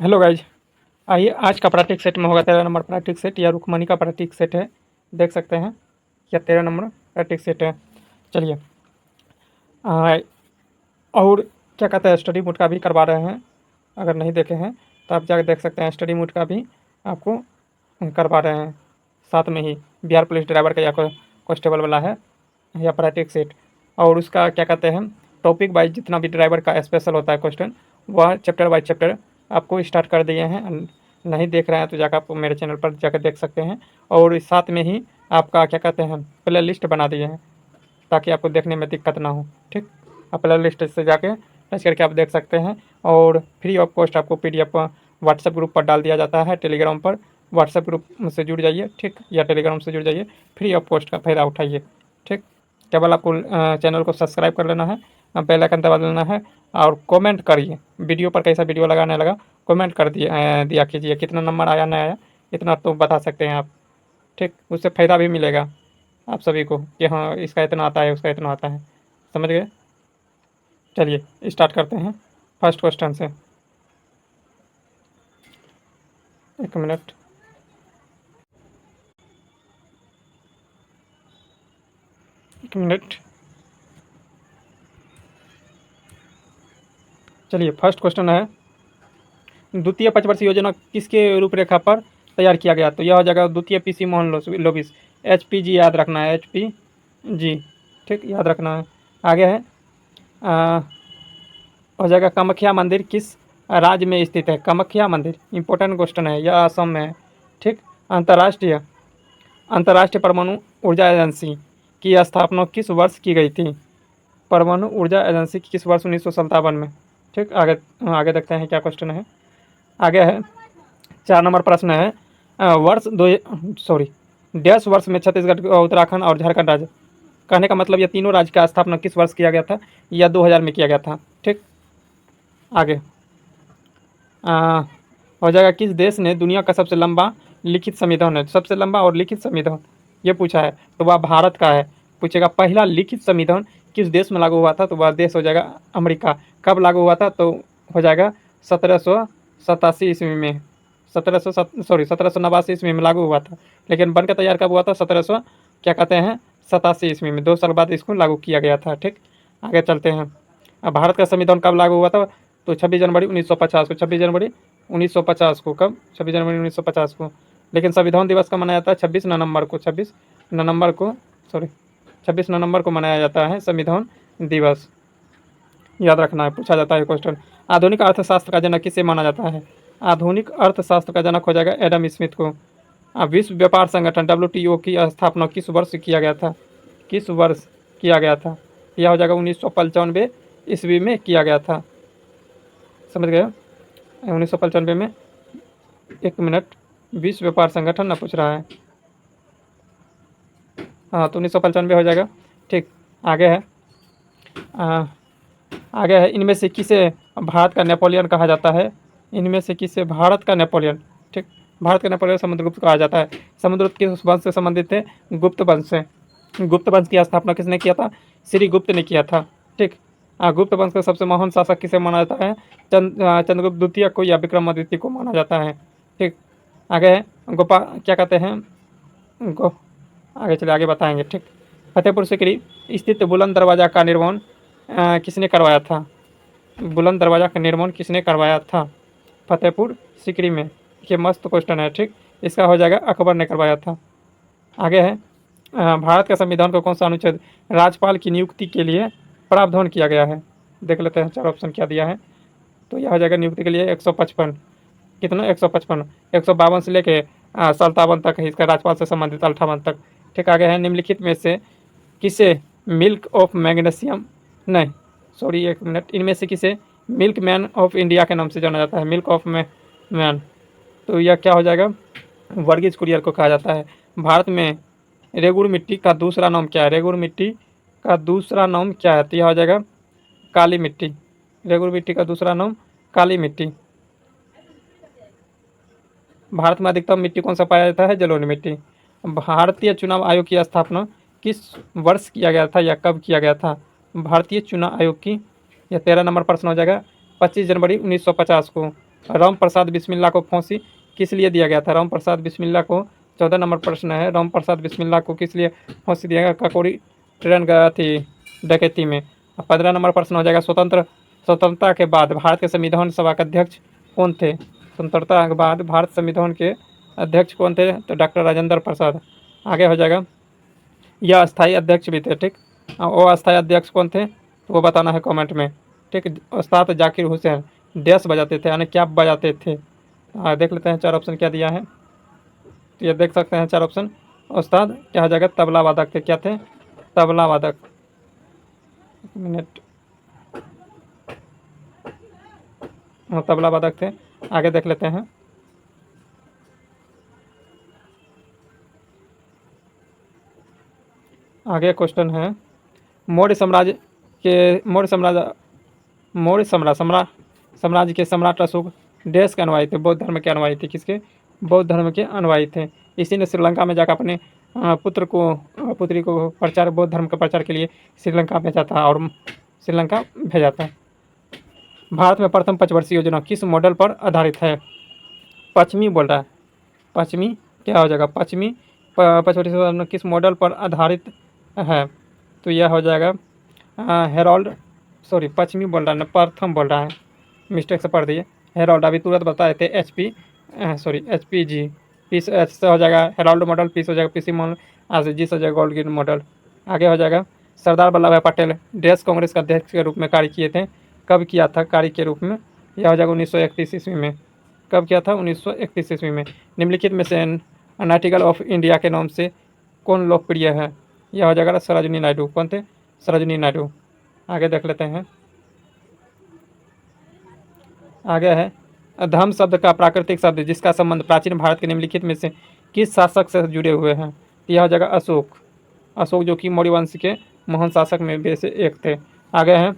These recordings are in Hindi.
हेलो गाइज, आइए आज का प्रैक्टिस सेट में होगा 13 नंबर प्रैक्टिस सेट या रुक्मणी का प्रैक्टिस सेट है। देख सकते हैं यह 13 नंबर प्रैक्टिस सेट है। चलिए और क्या कहते हैं, स्टडी मोड का भी करवा रहे हैं। अगर नहीं देखे हैं तो आप जाकर देख सकते हैं, स्टडी मोड का भी आपको करवा रहे हैं। साथ में ही बिहार पुलिस ड्राइवर का या कांस्टेबल वाला है या प्रैक्टिस सेट। और उसका क्या कहते हैं, टॉपिक वाइज जितना भी ड्राइवर का स्पेशल होता है क्वेश्चन, वह चैप्टर बाय चैप्टर आपको स्टार्ट कर दिए हैं। नहीं देख रहे हैं तो जाकर आप मेरे चैनल पर जाकर देख सकते हैं। और साथ में ही आपका क्या कहते हैं, प्ले लिस्ट बना दिए हैं ताकि आपको देखने में दिक्कत ना हो। ठीक, आप प्ले लिस्ट से जाके टच करके आप देख सकते हैं। और फ्री ऑफ कॉस्ट आपको PDF व्हाट्सएप ग्रुप पर डाल दिया जाता है। टेलीग्राम पर व्हाट्सएप ग्रुप से जुड़ जाइए, ठीक, या टेलीग्राम से जुड़ जाइए। फ्री ऑफ कॉस्ट का फ़ायदा उठाइए। ठीक, केवल आपको चैनल को सब्सक्राइब कर लेना है, बेल आइकन दबा देना है और कमेंट करिए। वीडियो पर कैसा वीडियो लगाने लगा कमेंट कर दिया कीजिए। कितना नंबर आया नहीं आया इतना तो बता सकते हैं आप। ठीक, उससे फ़ायदा भी मिलेगा आप सभी को कि हाँ इसका इतना आता है उसका इतना आता है। समझ गए? चलिए स्टार्ट करते हैं फर्स्ट क्वेश्चन से। एक मिनट, एक मिनट। चलिए फर्स्ट क्वेश्चन है, द्वितीय पंचवर्षीय योजना किसके रूपरेखा पर तैयार किया गया? तो यह हो जाएगा द्वितीय PC मोहन लोबिस। HPG याद रखना है, HPG। ठीक, याद रखना है। आगे है हो जाएगा कामाख्या मंदिर किस राज्य में स्थित है? कामाख्या मंदिर इंपॉर्टेंट क्वेश्चन है, यह असम में है। ठीक, अंतर्राष्ट्रीय अंतर्राष्ट्रीय परमाणु ऊर्जा एजेंसी की स्थापना किस वर्ष की गई थी? परमाणु ऊर्जा एजेंसी की किस वर्ष? 1957 में। ठीक, आगे आगे देखते हैं क्या क्वेश्चन है। आगे है 4 नंबर प्रश्न है, वर्ष दो सॉरी डैश वर्ष में छत्तीसगढ़, उत्तराखंड और झारखंड राज्य, कहने का मतलब यह तीनों राज्य का स्थापना किस वर्ष किया गया था? यह 2000 में किया गया था। ठीक, आगे हो जाएगा किस देश ने दुनिया का सबसे लंबा लिखित संविधान है? सबसे लंबा और लिखित संविधान ये पूछा है तो वह भारत का है। पूछेगा पहला लिखित संविधान किस देश में लागू हुआ था? तो वह देश हो जाएगा अमेरिका। कब लागू हुआ था? तो हो जाएगा 1787 ईस्वी में। 1789 ईस्वी में लागू हुआ था, लेकिन बनकर तैयार कब हुआ था? 1700 क्या कहते हैं 87 ईस्वी में। 2 साल बाद इसको लागू किया गया था। ठीक, आगे चलते हैं। अब भारत का संविधान कब लागू हुआ था? तो 26 जनवरी 1950 को। 26 जनवरी 1950 को। कब? 26 जनवरी 1950 को। लेकिन संविधान दिवस का मनाया जाता है 26 नवंबर को। 26 नवंबर को, सॉरी 26 नवंबर को मनाया जाता है संविधान दिवस। याद रखना है, पूछा जाता है क्वेश्चन। आधुनिक अर्थशास्त्र का जनक किसे माना जाता है? आधुनिक अर्थशास्त्र का जनक हो जाएगा एडम स्मिथ को। विश्व व्यापार संगठन WTO की स्थापना किस वर्ष किया गया था? किस वर्ष किया गया था? यह हो जाएगा 1995 ईस्वी में किया गया था। समझ गए? 1995 में। एक मिनट, विश्व व्यापार संगठन ना पूछ रहा है। हाँ, तो 1995 हो जाएगा। ठीक, आगे है आगे है इनमें से किसे भारत का नेपोलियन कहा जाता है? इनमें से किसे भारत का नेपोलियन? ठीक, भारत का नेपोलियन समुद्रगुप्त कहा जाता है। समुद्रगुप्त किस वंश से संबंधित है? गुप्त वंश से। गुप्त वंश की स्थापना किसने किया था? श्री गुप्त ने किया था। ठीक, गुप्त वंश का सबसे महान शासक किसे माना जाता है? चंद्रगुप्त द्वितीय को या विक्रमादित्य को माना जाता है। ठीक, आगे है क्या कहते हैं आगे चले आगे बताएंगे। ठीक, फतेहपुर सीकरी स्थित बुलंद दरवाजा का निर्माण किसने करवाया था? बुलंद दरवाजा का निर्माण किसने करवाया था फतेहपुर सीकरी में? ये मस्त क्वेश्चन है। ठीक, इसका हो जाएगा अकबर ने करवाया था। आगे है भारत का संविधान को कौन सा अनुच्छेद राज्यपाल की नियुक्ति के लिए प्रावधान किया गया है? देख लेते हैं 4 ऑप्शन क्या दिया है। तो यह हो जाएगा नियुक्ति के लिए 155, कितना 155, 152 से लेके 57 तक है इसका राज्यपाल से संबंधित 58 तक। ठीक, आगे है निम्नलिखित में से किसे मिल्क ऑफ मैग्नीशियम नहीं सॉरी एक मिनट, इनमें से किसे मिल्क मैन ऑफ इंडिया के नाम से जाना जाता है? मिल्क ऑफ मैन, तो यह क्या हो जाएगा? वर्गीज कुरियर को कहा जाता है। भारत में रेगुड़ मिट्टी का दूसरा नाम क्या है? रेगुड़ मिट्टी का दूसरा नाम क्या है? तो यह हो जाएगा काली मिट्टी। रेगुड़ मिट्टी का दूसरा नाम काली मिट्टी। भारत में अधिकतम मिट्टी कौन सा पाया जाता है? जलोढ़ मिट्टी। भारतीय चुनाव आयोग की स्थापना किस वर्ष किया गया था या कब किया गया था? भारतीय चुनाव आयोग की, यह 13 नंबर प्रश्न हो जाएगा 25 जनवरी 1950 को। राम प्रसाद बिस्मिल्ला को फांसी किस लिए दिया गया था? राम प्रसाद बिस्मिल्ला को 14 नंबर प्रश्न है, राम प्रसाद बिस्मिल्ला को किस लिए फांसी दिया गया? काकोरी ट्रेन गया थी डकैती में। 15 नंबर प्रश्न हो जाएगा, स्वतंत्रता के बाद भारत के संविधान सभा के अध्यक्ष कौन थे? स्वतंत्रता के बाद भारत संविधान के अध्यक्ष कौन थे? तो डॉक्टर राजेंद्र प्रसाद। आगे हो जाएगा, यह अस्थाई अध्यक्ष भी थे, ठीक। वो अस्थाई अध्यक्ष कौन थे तो वो बताना है कमेंट में, ठीक। उस्ताद जाकिर हुसैन डैश बजाते थे, यानी क्या बजाते थे? देख लेते हैं 4 ऑप्शन क्या दिया है। तो ये देख सकते हैं 4 ऑप्शन। उस्ताद क्या हो जाएगा? तबला वादक थे। क्या थे? तबला वादक। एक मिनट, तबला वादक थे। आगे देख लेते हैं। आगे क्वेश्चन है, मौर्य साम्राज्य के साम्राज्य के सम्राट अशोक देश के अनुयायी थे, बौद्ध धर्म के अनुयायी थे। किसके? बौद्ध धर्म के अनुयायी थे। इसी ने श्रीलंका में जाकर अपने पुत्री को बौद्ध धर्म के प्रचार के लिए श्रीलंका भेजा था। भारत में प्रथम पंचवर्षीय योजना किस मॉडल पर आधारित है? पश्चिमी बोल रहा है। पश्चिमी क्या हो जाएगा? पश्चिमी पंचवर्षीय योजना किस मॉडल पर आधारित है? तो यह हो जाएगा पश्चिमी बोल रहा है ना, प्रथम बोल रहा है, मिस्टेक से पढ़ दिए। हेरोल्ड अभी तुरंत बताए थे, HPG। पीस एच से हो जाएगा हेरोल्ड मॉडल, पीस हो जाएगा पीसी मॉडल, जी से हो जाएगा गोल्डगिन मॉडल। आगे हो जाएगा, सरदार वल्लभ भाई पटेल देश कांग्रेस का अध्यक्ष के रूप में कार्य किए थे। कब किया था कार्य के रूप में? यह हो जाएगा 1931 ईस्वी में। कब किया था? 1931 ईस्वी में। निम्नलिखित में से नाइटिंगेल ऑफ इंडिया के नाम से कौन लोकप्रिय है? यह हो जाएगा सरोजिनी नायडू। कौन थे? सरोजिनी नायडू। आगे देख लेते हैं। आगे है, धम्म शब्द का प्राकृतिक शब्द जिसका संबंध प्राचीन भारत के निम्नलिखित में से किस शासक से जुड़े हुए हैं? यह हो जाएगा अशोक जो कि मौर्य वंश के महान शासक में से एक थे। आगे है,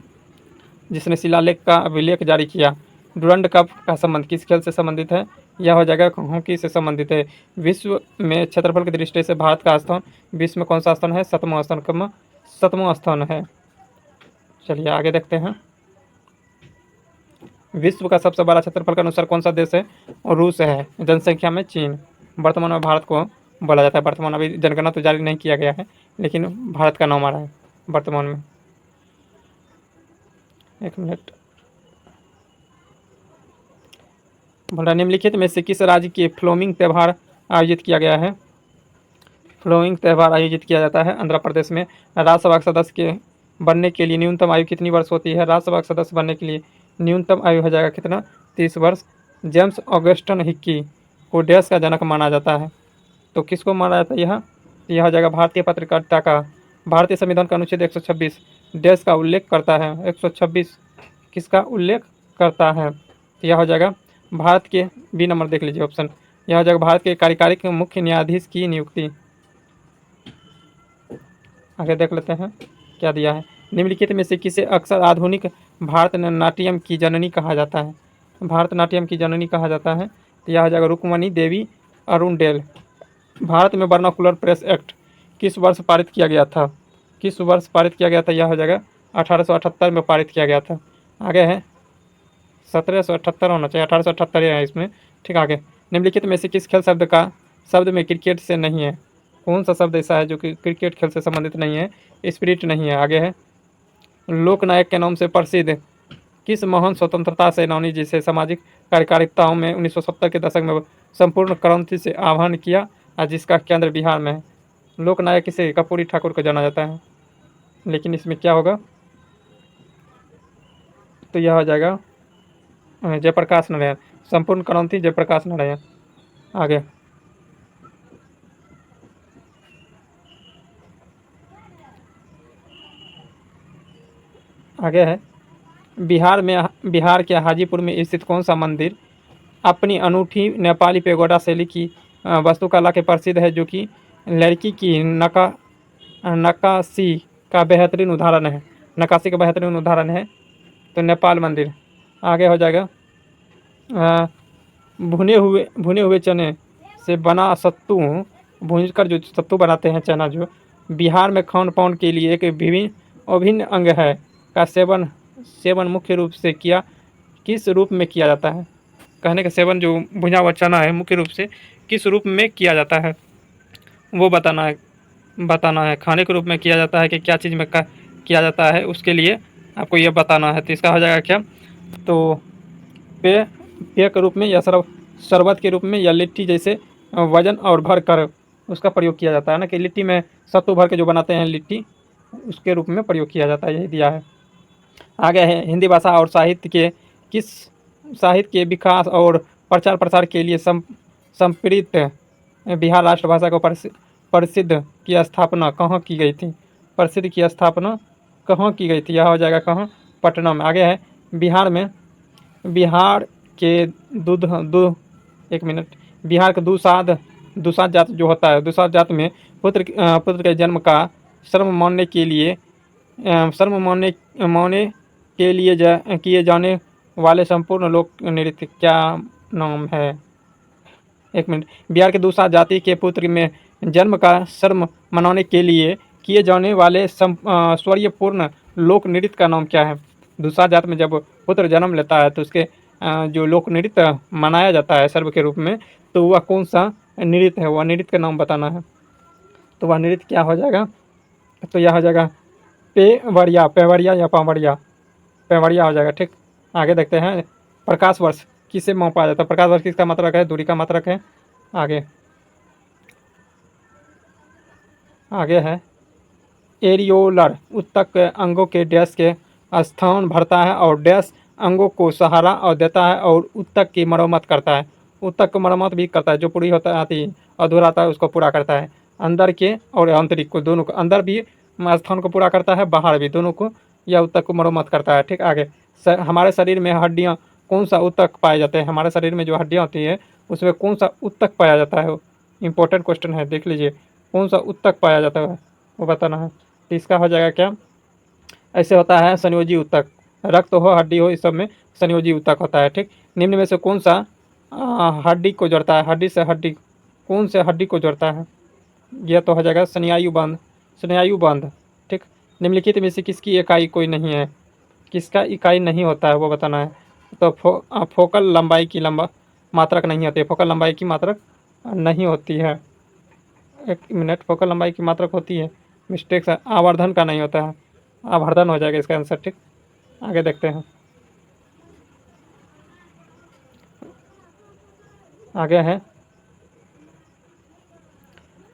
जिसने शिलालेख का अभिलेख जारी किया। डुरंड कप का संबंध किस खेल से संबंधित है? यह हो जाएगा हॉकी से संबंधित है। विश्व में क्षेत्रफल की दृष्टि से भारत का स्थान विश्व में कौन सा स्थान है? 7वां स्थान है। चलिए आगे देखते हैं। विश्व का सबसे बड़ा क्षेत्रफल के अनुसार कौन सा देश है? और रूस है। जनसंख्या में चीन। वर्तमान में भारत को बोला जाता है। वर्तमान अभी जनगणना तो जारी नहीं किया गया है, लेकिन भारत का नाम आ रहा है वर्तमान में। एक मिनट, बोला निम्नलिखित में से किस राज्य के फ्लोमिंग त्यौहार आयोजित किया गया है? फ्लोमिंग त्यौहार आयोजित किया जाता है आंध्र प्रदेश में। राज्यसभा सदस्य के बनने के लिए न्यूनतम आयु कितनी वर्ष होती है? राज्यसभा सदस्य बनने के लिए न्यूनतम आयु हो जाएगा कितना? 30 वर्ष। जेम्स ऑगस्टन हिक्की को देश का जनक माना जाता है, तो किसको माना जाता है? यह हो जाएगा भारतीय पत्रकारिता का। भारतीय संविधान का अनुच्छेद 126 देश का उल्लेख करता है। 126 किसका उल्लेख करता है? तो यह हो जाएगा भारत के, बी नंबर देख लीजिए ऑप्शन। यह हो जाएगा भारत के कार्यकारी के मुख्य न्यायाधीश की नियुक्ति। आगे देख लेते हैं क्या दिया है। निम्नलिखित में से किसे अक्सर आधुनिक भारतनाट्यम की जननी कहा जाता है? भारतनाट्यम की जननी कहा जाता है, तो यह हो जाएगा रुक्मणी देवी अरुणडेल। भारत में वर्नाकुलर प्रेस एक्ट किस वर्ष पारित किया गया था? किस वर्ष पारित किया गया था? यह हो जाएगा 1878 में पारित किया गया था। आगे है 1778 होना चाहिए, 1878 है इसमें, ठीक। आगे, निम्नलिखित में से किस खेल शब्द में क्रिकेट से नहीं है? कौन सा शब्द ऐसा है जो कि क्रिकेट खेल से संबंधित नहीं है? स्पिरिट नहीं है। आगे है, लोकनायक के नाम से प्रसिद्ध किस महान स्वतंत्रता सेनानी जिसे सामाजिक कार्यकारिताओं में 1970 के दशक में संपूर्ण क्रांति से आह्वान किया और जिसका केंद्र बिहार में है? लोकनायक इसे कर्पूरी ठाकुर को जाना जाता है, लेकिन इसमें क्या होगा? तो यह हो जाएगा जयप्रकाश नारायण। संपूर्ण क्रांति जयप्रकाश नारायण। आगे है, बिहार के हाजीपुर में स्थित कौन सा मंदिर अपनी अनूठी नेपाली पेगोडा शैली की वास्तुकला के प्रसिद्ध है, जो कि लड़की की नक्काशी का बेहतरीन उदाहरण है? तो नेपाल मंदिर। आगे हो जाएगा, भुने हुए चने से बना सत्तू, भूनकर जो सत्तू बनाते हैं चना, जो बिहार में खान पान के लिए एक अभिन्न अंग है का सेवन मुख्य रूप से किस रूप में किया जाता है? कहने का सेवन जो भुना हुआ चना है मुख्य रूप से किस रूप में किया जाता है वो बताना है। खाने के रूप में किया जाता है कि क्या चीज़ में किया जाता है, उसके लिए आपको ये बताना है। तो इसका हो जाएगा क्या, तो पेय पेय के रूप में या शरबत के रूप में या लिट्टी जैसे वजन और भर कर उसका प्रयोग किया जाता है ना, कि लिट्टी में सत्तू भर के जो बनाते हैं लिट्टी, उसके रूप में प्रयोग किया जाता है, यही दिया है। आगे है हिंदी भाषा और साहित्य के विकास और प्रचार प्रसार के लिए संप्रेरित बिहार राष्ट्रभाषा को प्रसिद्ध की स्थापना कहाँ की गई थी। प्रसिद्ध की स्थापना कहाँ की गई थी, यह हो जाएगा कहाँ, पटना में। आगे है बिहार के दूध दू एक मिनट बिहार के दुसाध जात जो होता है, दुसाध जात में पुत्र के जन्म का श्रम मानने के लिए किए जाने वाले संपूर्ण लोक नृत्य क्या नाम है। एक मिनट, बिहार के दूसरा जाति के पुत्र में जन्म का श्रम मनाने के लिए किए जाने वाले स्वरीयपूर्ण लोक नृत्य का नाम क्या है। दूसरा जात में जब पुत्र जन्म लेता है तो उसके जो लोक नृत्य मनाया जाता है सर्व के रूप में, तो वह कौन सा नृत्य है, वह नृत्य का नाम बताना है। तो वह नृत्य क्या हो जाएगा, तो यह हो जाएगा पेवड़िया या पेवड़िया हो जाएगा। ठीक, आगे देखते हैं प्रकाश वर्ष किसे मापा जाता है। प्रकाश वर्ष किसका मात्रक है, दूरी का मात्रक है। आगे है एरियोलर उत्तक अंगों के डैश के स्थान भरता है और डैश अंगों को सहारा और देता है और उत्तक की मरम्मत करता है। उत्तक को मरम्मत भी करता है, जो पूरी होता आती अधूरा आता है उसको पूरा करता है। अंदर के और आंतरिक को दोनों को, अंदर भी स्थान को पूरा करता है, बाहर भी, दोनों को यह उत्तक को मरम्मत करता है। ठीक, आगे हमारे शरीर में हड्डियाँ कौन सा उत्तक पाए जाते हैं, हमारे शरीर में जो हड्डियाँ होती है उसमें कौन सा उत्तक पाया जाता है। इंपॉर्टेंट क्वेश्चन है, देख लीजिए, कौन सा उत्तक पाया जाता है वो बताना है। तो इसका हो जाएगा क्या, ऐसे होता है संयोजी उत्तक, रक्त हो हड्डी हो इस सब में संयोजी उत्तक होता है। ठीक, निम्न में से कौन सा हड्डी को जोड़ता है, हड्डी से हड्डी कौन से हड्डी को जोड़ता है, यह तो हो जाएगा स्नायु बंध। ठीक, निम्नलिखित में से किसकी इकाई कोई नहीं है, किसका इकाई नहीं होता है वो बताना है। तो फोकल लंबाई की मात्रक नहीं होती है, फोकल लंबाई की मात्रक नहीं होती है। एक मिनट, फोकल लंबाई की मात्रक होती है, मिस्टेक है, आवर्धन का नहीं होता है, आवर्धन हो जाएगा इसका आंसर। ठीक, आगे देखते हैं। आगे है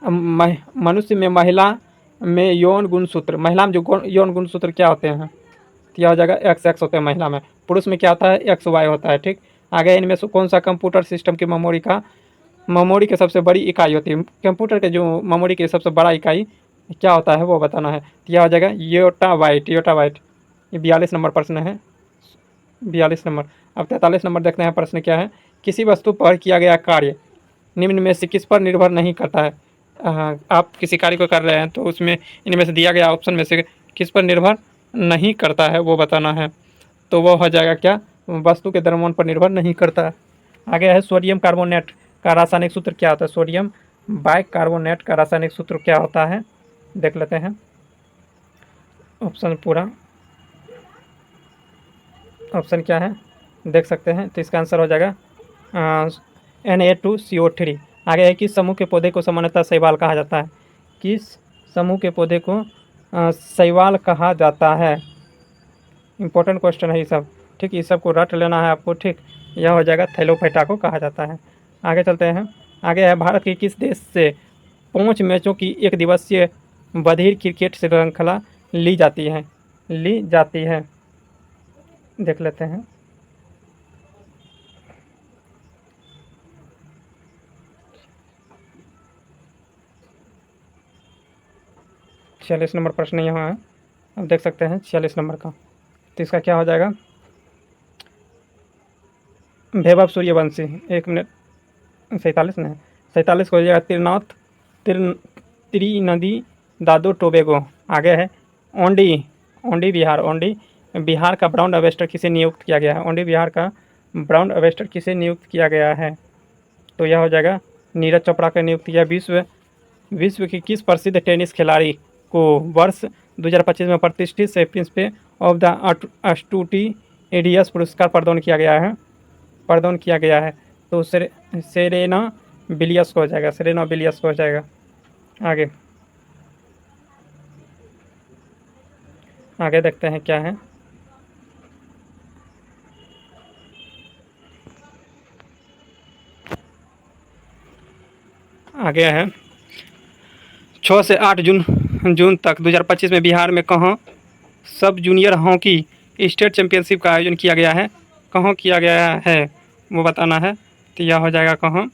मनुष्य में महिला में यौन गुणसूत्र, महिला में जो यौन गुणसूत्र क्या होते हैं, तो यह हो जाएगा XX होते हैं महिला में। पुरुष में क्या होता है, XY होता है। ठीक, आगे इनमें से कौन सा कंप्यूटर सिस्टम की मेमोरी की सबसे बड़ी इकाई होती है, कंप्यूटर के जो मेमोरी की सबसे बड़ा इकाई क्या होता है वो बताना है। तो यह हो जाएगा योटाबाइट। ये 42 नंबर प्रश्न है, 42 नंबर। अब 43 नंबर देखते हैं प्रश्न क्या है। किसी वस्तु पर किया गया कार्य निम्न में से किस पर निर्भर नहीं करता है। आप किसी कार्य को कर रहे हैं तो उसमें इनमें से दिया गया ऑप्शन में से किस पर निर्भर नहीं करता है वो बताना है। तो वो हो जाएगा क्या, वस्तु के द्रव्यमान पर निर्भर नहीं करता है। आगे है सोडियम कार्बोनेट का रासायनिक सूत्र क्या होता है, सोडियम बाइकार्बोनेट का रासायनिक सूत्र क्या होता है, देख लेते हैं ऑप्शन पूरा। ऑप्शन क्या है देख सकते हैं, तो इसका आंसर हो जाएगा Na2CO3। आगे है किस समूह के पौधे को सामान्यतः शैवाल कहा जाता है, किस समूह के पौधे को शैवाल कहा जाता है। इंपॉर्टेंट क्वेश्चन है ये सब। ठीक, ये सब को रट लेना है आपको। ठीक, यह हो जाएगा थैलोफाइटा को कहा जाता है। आगे चलते हैं। आगे है भारत के किस देश से 5 मैचों की एक दिवसीय बधिर क्रिकेट श्रृंखला ली जाती है, देख लेते हैं। छियालीस नंबर प्रश्न यहाँ है, अब देख सकते हैं 46 नंबर का। तो इसका क्या हो जाएगा, वैभव सूर्यवंशी। एक मिनट, 47 नहीं, 47 को हो जाएगा त्रिनदी दादो टोबेगो। आगे है ओंडी बिहार का ब्राउन अवेस्टर किसे नियुक्त किया गया है, ओंडी बिहार का ब्राउन अवेस्टर किसे नियुक्त किया गया है। तो यह हो जाएगा नीरज चोपड़ा का नियुक्त किया। विश्व की किस प्रसिद्ध टेनिस खिलाड़ी को वर्ष 2025 में प्रतिष्ठित चैंपियनशिप ऑफ द अस्टूटी एडियस पुरस्कार प्रदान किया गया है। प्रदान किया गया है? तो सेरेना विलियम्स को हो जाएगा, सेरेना विलियम्स को हो जाएगा। आगे आगे देखते हैं क्या है। आगे है 6 से 8 जून जून तक 2025 में बिहार में कहाँ सब जूनियर हॉकी स्टेट चैंपियनशिप का आयोजन किया गया है? कहाँ किया गया है वो बताना है। तो यह हो जाएगा कहाँ,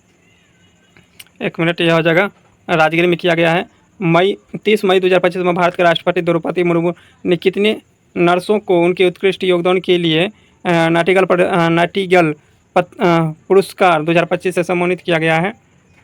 एक मिनट, यह हो जाएगा राजगीर में किया गया है। 30 मई 2025 में भारत के राष्ट्रपति द्रौपदी मुर्मू ने कितने नर्सों को उनके उत्कृष्ट योगदान के लिए नाइटिंगेल पुरस्कार 2025 से सम्मानित किया गया है?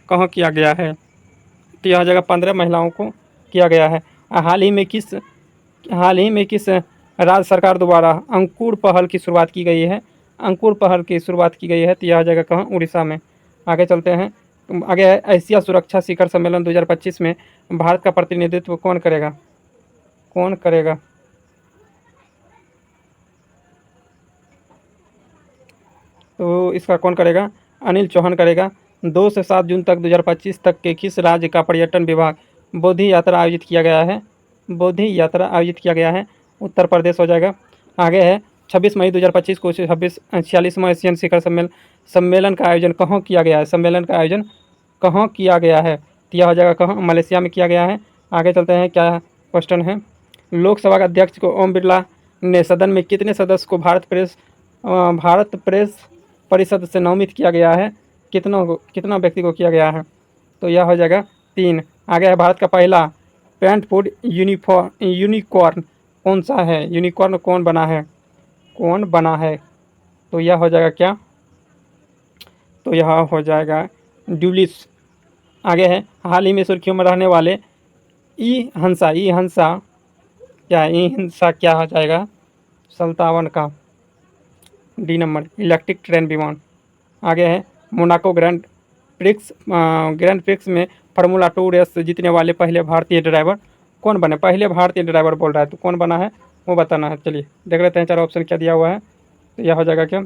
कहाँ किया गया है? तो यह जगह 15 महिलाओं को किया गया है। हाल ही में किस राज्य सरकार द्वारा अंकुर पहल की शुरुआत की गई है? अंकुर पहल की शुरुआत की गई है, तो यह जगह कहाँ, उड़ीसा में। आगे चलते हैं। आगे है एशिया सुरक्षा शिखर सम्मेलन 2025 में भारत का प्रतिनिधित्व कौन करेगा? कौन करेगा? तो इसका कौन करेगा? अनिल चौहान करेगा। 2 से 7 जून तक 2025 तक के किस राज्य का पर्यटन विभाग बोधि यात्रा आयोजित किया गया है? बोधि यात्रा आयोजित किया गया है, उत्तर प्रदेश हो जाएगा। आगे है 26 मई 2025 को 46वां एशियन शिखर सम्मेलन का आयोजन कहाँ किया गया है? सम्मेलन का आयोजन कहाँ किया गया है? तो यह हो जाएगा कहाँ, मलेशिया में किया गया है। आगे चलते हैं, क्या क्वेश्चन है। लोकसभा का अध्यक्ष को ओम बिरला ने सदन में कितने सदस्य को भारत प्रेस परिषद से नामित किया गया है? कितना व्यक्ति को किया गया है? तो यह हो जाएगा 3। आगे है भारत का पहला पैंट फूड यूनिकॉर्न कौन सा है? यूनिकॉर्न कौन बना है? कौन बना है? तो यह हो जाएगा क्या, तो यह हो जाएगा ड्यूलिस। आगे है हाल ही में सुर्खियों में रहने वाले ई हंसा क्या हो जाएगा? 57 का, डी नंबर, इलेक्ट्रिक ट्रेन विमान। आगे है मोनाको ग्रैंड प्रिक्स में फार्मूला 2 रेस जीतने वाले पहले भारतीय ड्राइवर कौन बने? पहले भारतीय ड्राइवर बोल रहा है, तो कौन बना है वो बताना है। चलिए देख लेते हैं 4 ऑप्शन क्या दिया हुआ है। तो यह हो जाएगा क्या,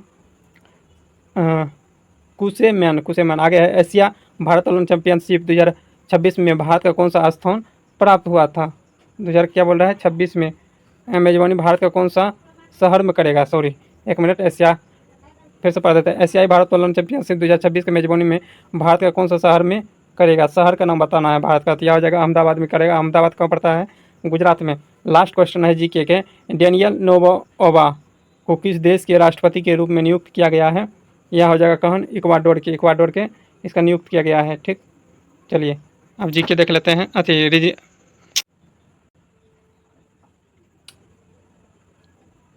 कुसेमैन। आगे है एशिया भारत ओलंपिक चैंपियनशिप 2026 में भारत का कौन सा स्थान प्राप्त हुआ था? 2000 क्या बोल रहा है, 26 में मेजबानी भारत का कौन सा शहर में करेगा? सॉरी, एक मिनट, एशिया फिर से पढ़ देते हैं। एशियाई भारत ओलंपिक चैंपियनशिप 2026 के मेजबानी में भारत का कौन सा शहर में करेगा? शहर का नाम बताना है भारत का। तो यह हो जाएगा अहमदाबाद में करेगा। अहमदाबाद कहाँ पड़ता है? गुजरात में। लास्ट क्वेश्चन है जीके के, डेनियल नोबोआ को किस देश के राष्ट्रपति के रूप में नियुक्त किया गया है? यह हो जाएगा कहाँ, इक्वाडोर के इसका नियुक्त किया गया है। ठीक, चलिए अब जीके देख लेते हैं।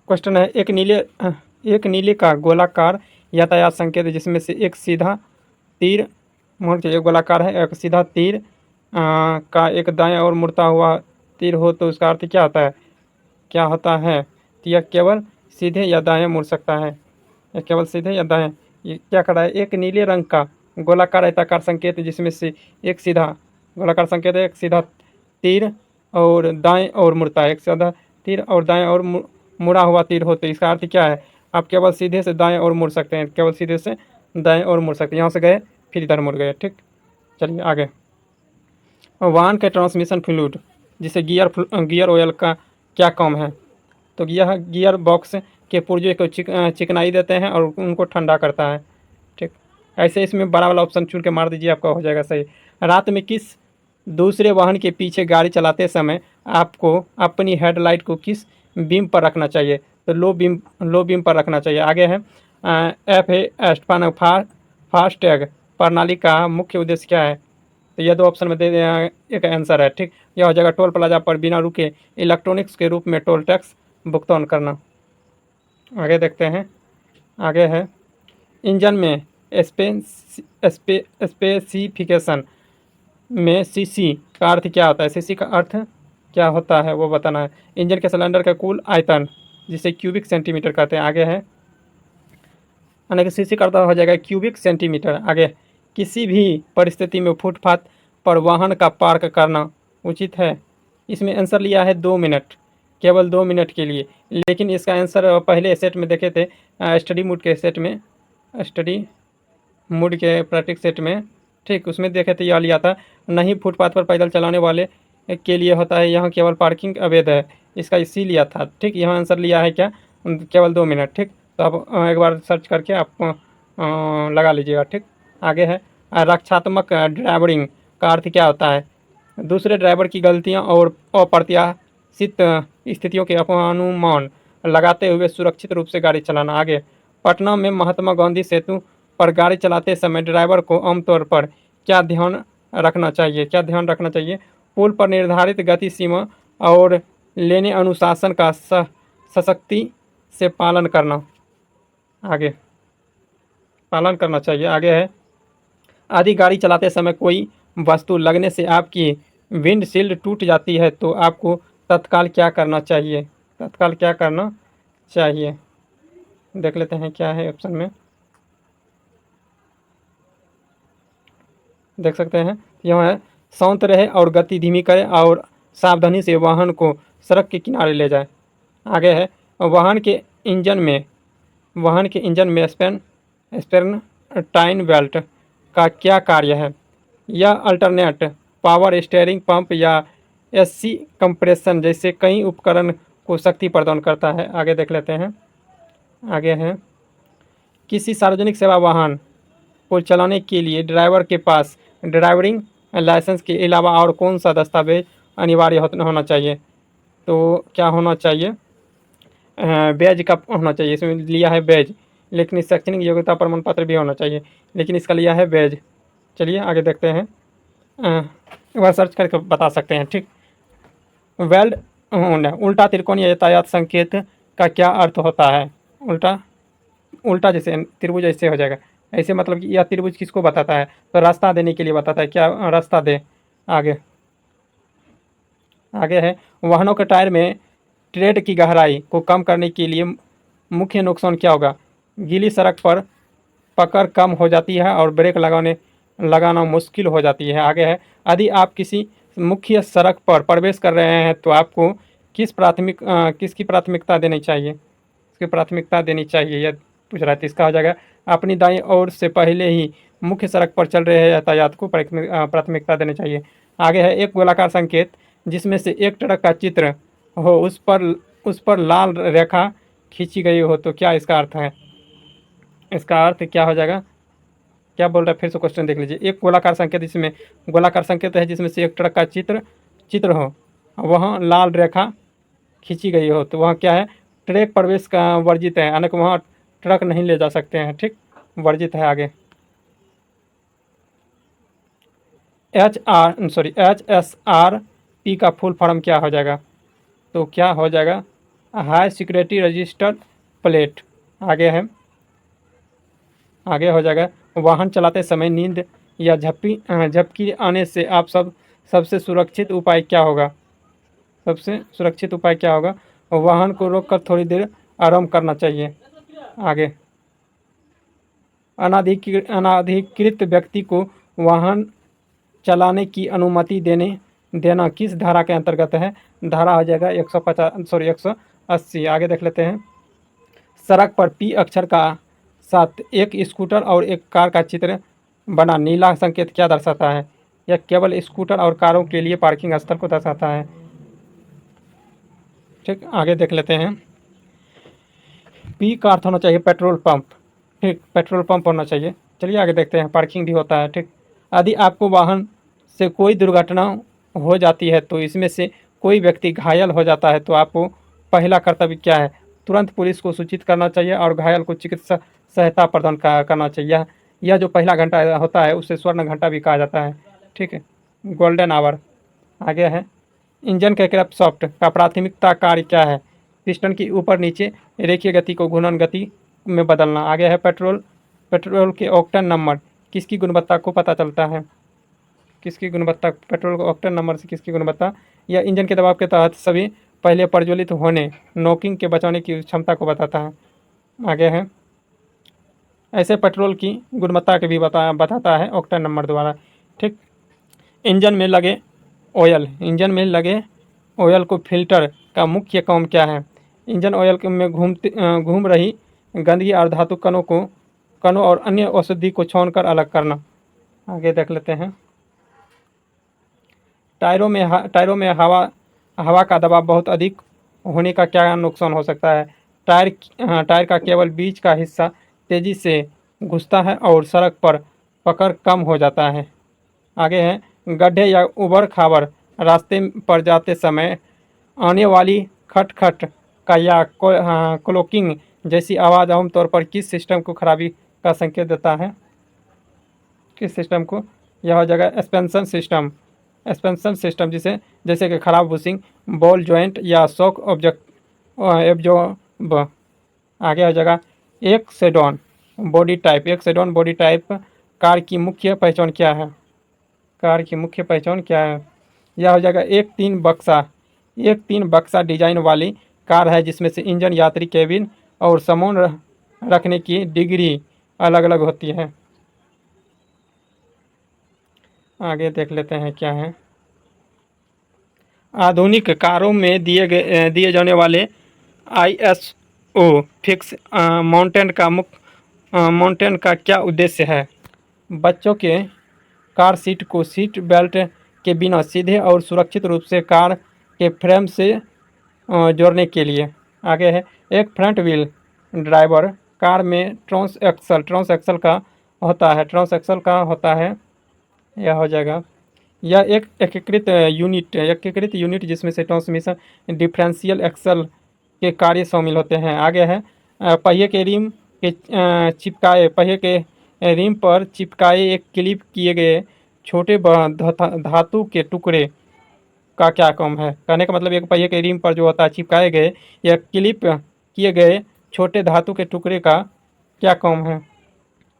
क्वेश्चन है, एक नीले का गोलाकार यातायात संकेत जिसमें से एक सीधा तीर, मान लीजिए गोलाकार है, एक सीधा तीर का एक दाएं और मुड़ता हुआ तीर हो तो उसका अर्थ क्या होता है? क्या होता है? तो यह केवल सीधे या दाएं मुड़ सकता है, यह केवल सीधे या दाएं। ये क्या कर रहा है? एक नीले रंग का गोलाकार आयताकार संकेत जिसमें से एक सीधा गोलाकार संकेत है, एक सीधा तीर और दाएं और मुड़ता है, एक सीधा तीर और दाएं और मुड़ा हुआ तीर हो तो इसका अर्थ क्या है? आप केवल सीधे से दाएं और मुड़ सकते हैं, केवल सीधे से दाएं और मुड़ सकते हैं। यहाँ से गए फिर इधर मुड़ गए। ठीक, चलिए आगे। वाहन के ट्रांसमिशन फ्लूइड जिसे गियर ऑयल का क्या काम है? तो यह गियर बॉक्स के पुर्जे को चिकनाई देते हैं और उनको ठंडा करता है। ठीक, ऐसे इसमें बड़ा वाला ऑप्शन चुन के मार दीजिए, आपका हो जाएगा सही। रात में किस दूसरे वाहन के पीछे गाड़ी चलाते समय आपको अपनी हेडलाइट को किस बीम पर रखना चाहिए? तो लो बीम पर रखना चाहिए। आगे है फास्टैग प्रणाली का मुख्य उद्देश्य क्या है? तो यह 2 ऑप्शन में दे एक आंसर है। ठीक, यह हो जाएगा टोल प्लाजा पर बिना रुके इलेक्ट्रॉनिक्स के रूप में टोल टैक्स भुगतान करना। आगे देखते हैं। आगे है इंजन में स्पेसिफिकेशन में सीसी का अर्थ क्या होता है? सीसी का अर्थ क्या होता है वो बताना है। इंजन के सिलेंडर का कुल आयतन जिसे क्यूबिक सेंटीमीटर कहते हैं। आगे है यानी कि सीसी का अर्थ हो जाएगा क्यूबिक सेंटीमीटर। आगे किसी भी परिस्थिति में फुटपाथ पर वाहन का पार्क करना उचित है? इसमें आंसर लिया है 2 मिनट, केवल 2 मिनट के लिए, लेकिन इसका आंसर पहले सेट में देखे थे, स्टडी मूड के सेट में स्टडी मूड के प्रैक्टिस सेट में, ठीक, उसमें देखे थे यह लिया था, नहीं फुटपाथ पर पैदल चलाने वाले के लिए होता है, यहाँ केवल पार्किंग अवैध है, इसका इसी लिया था। ठीक, यहाँ आंसर लिया है क्या, केवल 2 मिनट। ठीक, तो आप एक बार सर्च करके आप लगा लीजिएगा। ठीक, आगे है रक्षात्मक ड्राइवरिंग का अर्थ क्या होता है, दूसरे ड्राइवर की गलतियां और अप्रत्याशित स्थितियों के अनुमान लगाते हुए सुरक्षित रूप से गाड़ी चलाना। आगे, पटना में महात्मा गांधी सेतु पर गाड़ी चलाते समय ड्राइवर को आमतौर पर क्या ध्यान रखना चाहिए, क्या ध्यान रखना चाहिए, पुल पर निर्धारित गति सीमा और लेने अनुशासन का सशक्ति से पालन करना, आगे पालन करना चाहिए। आगे है आदि गाड़ी चलाते समय कोई वस्तु लगने से आपकी विंडशील्ड टूट जाती है तो आपको तत्काल क्या करना चाहिए, तत्काल क्या करना चाहिए, देख लेते हैं क्या है ऑप्शन में। देख सकते हैं यह है शांत रहे और गति धीमी करे और सावधानी से वाहन को सड़क के किनारे ले जाए। आगे है वाहन के इंजन में स्पेर्न टाइन बेल्ट का क्या कार्य है, यह अल्टरनेट पावर स्टीयरिंग पंप या एसी कंप्रेशन जैसे कई उपकरण को शक्ति प्रदान करता है। आगे देख लेते हैं। आगे है किसी सार्वजनिक सेवा वाहन को चलाने के लिए ड्राइवर के पास ड्राइविंग लाइसेंस के अलावा और कौन सा दस्तावेज अनिवार्य होना चाहिए, तो क्या होना चाहिए, बैज का होना चाहिए, इसमें लिया है बैज, लेकिन शैक्षणिक योग्यता प्रमाण पत्र भी होना चाहिए, लेकिन इसका लिया है बैज। चलिए आगे देखते हैं, एक बार सर्च करके बता सकते हैं। ठीक, वेल्ड उल्टा त्रिकोणीय यातायात संकेत का क्या अर्थ होता है, उल्टा जैसे त्रिभुज ऐसे हो जाएगा, ऐसे मतलब कि यह त्रिभुज किसको बताता है, तो रास्ता देने के लिए बताता है, क्या रास्ता दे। आगे है वाहनों के टायर में ट्रेड की गहराई को कम करने के लिए मुख्य नुकसान क्या होगा, गीली सड़क पर पकड़ कम हो जाती है और ब्रेक लगाना मुश्किल हो जाती है। आगे है यदि आप किसी मुख्य सड़क पर प्रवेश कर रहे हैं तो आपको किसकी प्राथमिकता देनी चाहिए, इसकी प्राथमिकता देनी चाहिए, यह पूछ रहा है। तो इसका हो जाएगा अपनी दाईं ओर से पहले ही मुख्य सड़क पर चल रहे यातायात को प्राथमिकता देनी चाहिए। आगे है एक गोलाकार संकेत जिसमें से एक ट्रक का चित्र हो, उस पर लाल रेखा खींची गई हो, तो क्या इसका अर्थ है, इसका अर्थ क्या हो जाएगा, क्या बोल रहा है, फिर से क्वेश्चन देख लीजिए। एक गोलाकार संकेत, इसमें गोलाकार संकेत है जिसमें से एक ट्रक का चित्र हो, वहाँ लाल रेखा खींची गई हो, तो वहाँ क्या है, ट्रैक प्रवेश का वर्जित है, यानी कि वहाँ ट्रक नहीं ले जा सकते हैं। ठीक, वर्जित है। आगे HSRP का फुल फॉर्म क्या हो जाएगा, तो क्या हो जाएगा हाई सिक्योरिटी रजिस्टर्ड प्लेट। आगे हो जाएगा वाहन चलाते समय नींद या झपकी आने से आप सबसे सुरक्षित उपाय क्या होगा, सबसे सुरक्षित उपाय क्या होगा, वाहन को रोककर थोड़ी देर आराम करना चाहिए। आगे अनाधिकृत व्यक्ति को वाहन चलाने की अनुमति देना किस धारा के अंतर्गत है, धारा हो जाएगा 180। आगे देख लेते हैं। सड़क पर P अक्षर का साथ एक स्कूटर और एक कार का चित्र बना नीला संकेत क्या दर्शाता है, यह केवल स्कूटर और कारों के लिए पार्किंग स्थल को दर्शाता है। ठीक, आगे देख लेते हैं। P का अर्थ होना चाहिए पेट्रोल पंप। ठीक, पेट्रोल पंप होना चाहिए। चलिए आगे देखते हैं, पार्किंग भी होता है। ठीक, यदि आपको वाहन से कोई दुर्घटना हो जाती है तो इसमें से कोई व्यक्ति घायल हो जाता है तो आपको पहला कर्तव्य क्या है, तुरंत पुलिस को सूचित करना चाहिए और घायल को चिकित्सा सहायता प्रदान करना चाहिए। यह जो पहला घंटा होता है उसे स्वर्ण घंटा भी कहा जाता है। ठीक है, गोल्डन आवर। आगे है इंजन के क्रैंकशाफ्ट का प्राथमिकता कार्य क्या है, पिस्टन की ऊपर नीचे रेखीय गति को घूर्णन गति में बदलना। आगे है पेट्रोल के ऑक्टेन नंबर किसकी गुणवत्ता को पता चलता है, किसकी गुणवत्ता, पेट्रोल के ऑक्टेन नंबर से किसकी गुणवत्ता, यह इंजन के दबाव के तहत सभी पहले प्रज्वलित होने नॉकिंग के बचाने की क्षमता को बताता है। आगे है ऐसे पेट्रोल की गुणवत्ता के भी बताता है ऑक्टेन नंबर द्वारा। ठीक, इंजन में लगे ऑयल को फिल्टर का मुख्य काम क्या है, इंजन ऑयल में घूम रही गंदगी और धातु कणों को कणों और अन्य औषधि को छोड़कर अलग करना। आगे देख लेते हैं। टायरों में हवा का दबाव बहुत अधिक होने का क्या नुकसान हो सकता है? टायर का केवल बीच का हिस्सा तेजी से घुसता है और सड़क पर पकड़ कम हो जाता है। आगे है, गड्ढे या उबड़ खाबड़ रास्ते पर जाते समय आने वाली खट-खट का या क्लॉकिंग जैसी आवाज़ आमतौर पर किस सिस्टम को खराबी का संकेत देता है? किस सिस्टम को? यह हो जाएगा एक्सपेंशन सिस्टम जिसे जैसे कि खराब बुशिंग, बॉल जॉइंट या शॉक एब्जॉर्ब। आगे हो जाएगा एक सेडॉन बॉडी टाइप कार की मुख्य पहचान क्या है? कार की मुख्य पहचान क्या है? यह हो जाएगा एक तीन बक्सा डिजाइन वाली कार है जिसमें से इंजन, यात्री केबिन और सामान रखने की डिग्री अलग अलग होती है। आगे देख लेते हैं क्या है। आधुनिक कारों में दिए जाने वाले ISO फिक्स माउंटेन का क्या उद्देश्य है? बच्चों के कार सीट को सीट बेल्ट के बिना सीधे और सुरक्षित रूप से कार के फ्रेम से जोड़ने के लिए। आगे है, एक फ्रंट व्हील ड्राइवर कार में ट्रांसएक्सल का होता है। यह हो जाएगा, यह एक एकीकृत यूनिट जिसमें से ट्रांसमिशन, डिफरेंशियल एक्सल के कार्य शामिल होते हैं। आगे है, पहिए के रिम पर चिपकाए एक क्लिप किए गए छोटे धातु के टुकड़े का क्या काम है? कहने का मतलब एक पहिए के रिम पर जो होता है चिपकाए गए या क्लिप किए गए छोटे धातु के टुकड़े का क्या काम है?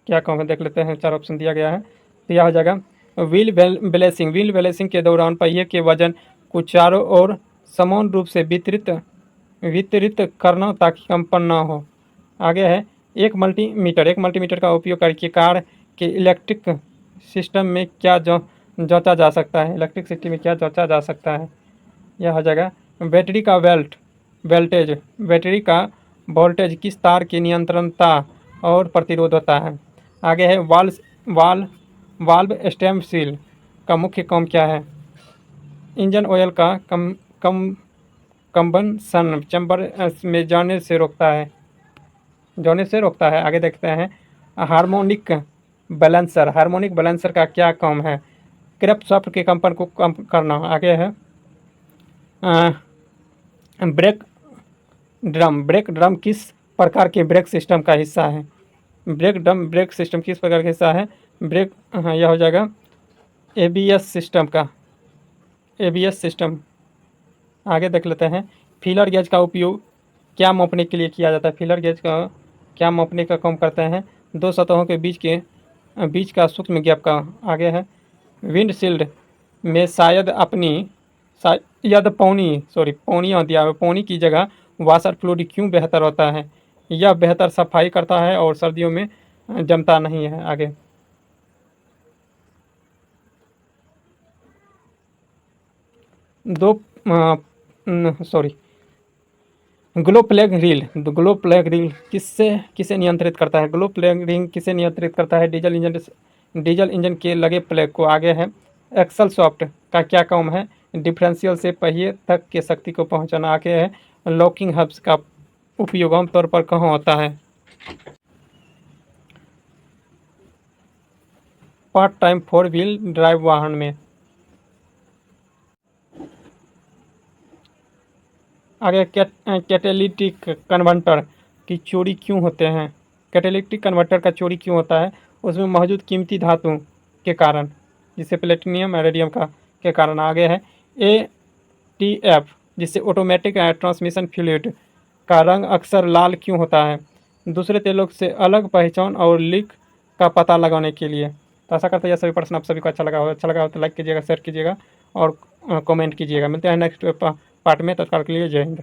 देख लेते हैं। 4 ऑप्शन दिया गया है। तो यह हो जाएगा व्हील बैलेंसिंग के दौरान पहिए के वजन को चारों ओर समान रूप से वितरित करना ताकि कंपन न हो। आगे है, एक मल्टीमीटर का उपयोग करके कार के इलेक्ट्रिक सिस्टम में क्या जांचा जा सकता है? इलेक्ट्रिसिटी में क्या जांचा जा सकता है? यह हो जाएगा बैटरी का वोल्टेज किस तार की नियंत्रणता और प्रतिरोध होता है? आगे है, वाल्व स्टेम सील का मुख्य काम क्या है? इंजन ऑयल का कंबंशन चैम्बर में जाने से रोकता है। आगे देखते हैं, हार्मोनिक बैलेंसर का क्या काम है? क्रैंकशाफ्ट के कंपन को कम करना। आगे है, ब्रेक ड्रम किस प्रकार के ब्रेक सिस्टम का हिस्सा है? ब्रेक सिस्टम किस प्रकार का हिस्सा है? यह हो जाएगा ABS सिस्टम। आगे देख लेते हैं, फीलर गेज का उपयोग क्या मापने के लिए किया जाता है? फीलर गेज का क्या मापने का काम करते हैं? दो सतहों के बीच का सूक्ष्म गैप का। आगे है, विंडशील्ड में पौनी की जगह वाशर फ्लूइड क्यों बेहतर होता है? यह बेहतर सफाई करता है और सर्दियों में जमता नहीं है। आगे ग्लो प्लग रिल किसे नियंत्रित करता है? ग्लो प्लग रिंग किसे नियंत्रित करता है? डीजल इंजन के लगे प्लग को। आगे है, एक्सल सॉफ्ट का क्या काम है? डिफरेंशियल से पहिए तक के शक्ति को पहुंचाना। आगे है, लॉकिंग हब्स का उपयोग आमतौर पर कहाँ होता है? पार्ट टाइम 4 व्हील ड्राइव वाहन में। आगे, कैटेलिटिक कन्वर्टर की चोरी क्यों होते हैं? कैटेलिटिक कन्वर्टर का चोरी क्यों होता है? उसमें मौजूद कीमती धातु के कारण, जिसे प्लेटिनियम रेडियम के कारण। आगे है, ATF जिससे ऑटोमेटिक ट्रांसमिशन फ्लूइड का रंग अक्सर लाल क्यों होता है? दूसरे तेलों से अलग पहचान और लीक का पता लगाने के लिए। तो आशा करते हैं यह सभी प्रश्न आप सभी को अच्छा लगा हो तो लाइक कीजिएगा, शेयर कीजिएगा और कमेंट कीजिएगा। मिलते हैं नेक्स्ट पार्ट में। तत्काल के लिए जय हिंद।